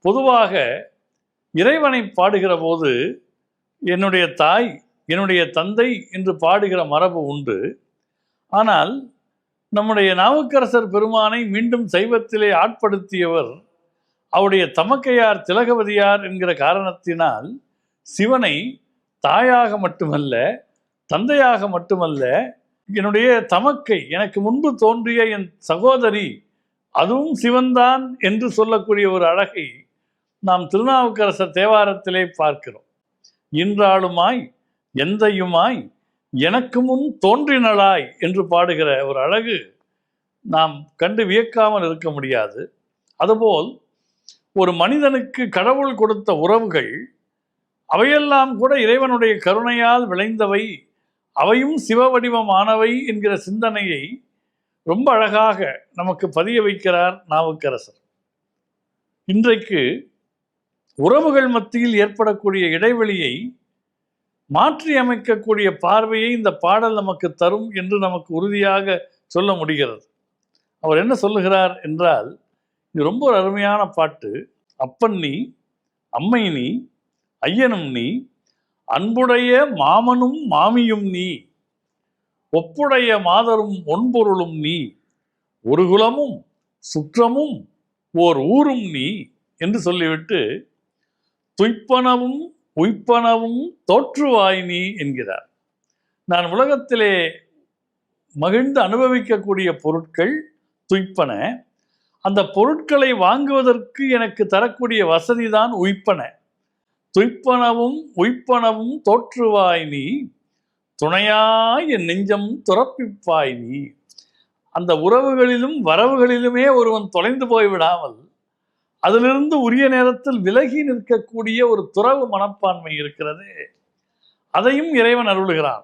பொதுவாக இறைவனை பாடுகிற போது என்னுடைய தாய், என்னுடைய தந்தை என்று பாடுகிற மரபு உண்டு. ஆனால் நம்முடைய நாவுக்கரசர் பெருமானை மீண்டும் சைவத்திலே ஆட்படுத்தியவர் அவருடைய தமக்கையார் திலகவதியார் என்கிற காரணத்தினால் சிவனை தாயாக மட்டுமல்ல, தந்தையாக மட்டுமல்ல, என்னுடைய தமக்கை, எனக்கு முன்பு தோன்றிய என் சகோதரி, அதுவும் சிவன்தான் என்று சொல்லக்கூடிய ஒரு அழகை நாம் திருநாவுக்கரசர் தேவாரத்திலே பார்க்கிறோம். இன்றாளுமாய் எந்தையுமாய் எனக்கு முன் தோன்றினளாய் என்று பாடுகிற ஒரு அழகு நாம் கண்டு வியக்காமல் இருக்க முடியாது. அதுபோல் ஒரு மனிதனுக்கு கடவுள் கொடுத்த உறவுகள் அவையெல்லாம் கூட இறைவனுடைய கருணையால் விளைந்தவை, அவையும் சிவ வடிவமானவை என்கிற சிந்தனையை ரொம்ப அழகாக நமக்கு பதிய வைக்கிறார் நாவுக்கரசர். இன்றைக்கு உறவுகள் மத்தியில் ஏற்படக்கூடிய இடைவெளியை மாற்றி அமைக்கக்கூடிய பார்வையை இந்த பாடல் நமக்கு தரும் என்று நமக்கு உறுதியாக சொல்ல முடிகிறது. அவர் என்ன சொல்லுகிறார் என்றால், இது ரொம்ப ஒரு அருமையான பாட்டு. அப்பன் நீ, அம்மை நீ, ஐயனும் நீ, அன்புடைய மாமனும் மாமியும் நீ, ஒப்புடைய மாதரும் ஒன்பொருளும் நீ, ஒரு குலமும் சுற்றமும் ஓர் ஊரும் நீ என்று சொல்லிவிட்டு துய்ப்பனவும் உய்ப்பனவும் தோற்றுவாய் நீ என்கிறார். நான் உலகத்திலே மகிழ்ந்து அனுபவிக்கக்கூடிய பொருட்கள் துய்ப்பன. அந்த பொருட்களை வாங்குவதற்கு எனக்கு தரக்கூடிய வசதிதான் உய்ப்பன. துய்ப்பனவும் உய்ப்பனவும் தோற்றுவாய் நீ, துணையாய் என் நெஞ்சம் துறப்பிப்பாய் நீ. அந்த உறவுகளிலும் வரவுகளிலுமே ஒருவன் தொலைந்து போய்விடாமல் அதிலிருந்து உரிய நேரத்தில் விலகி நிற்கக்கூடிய ஒரு துறவு மனப்பான்மை இருக்கிறது. அதையும் இறைவன் அருளுகிறான்.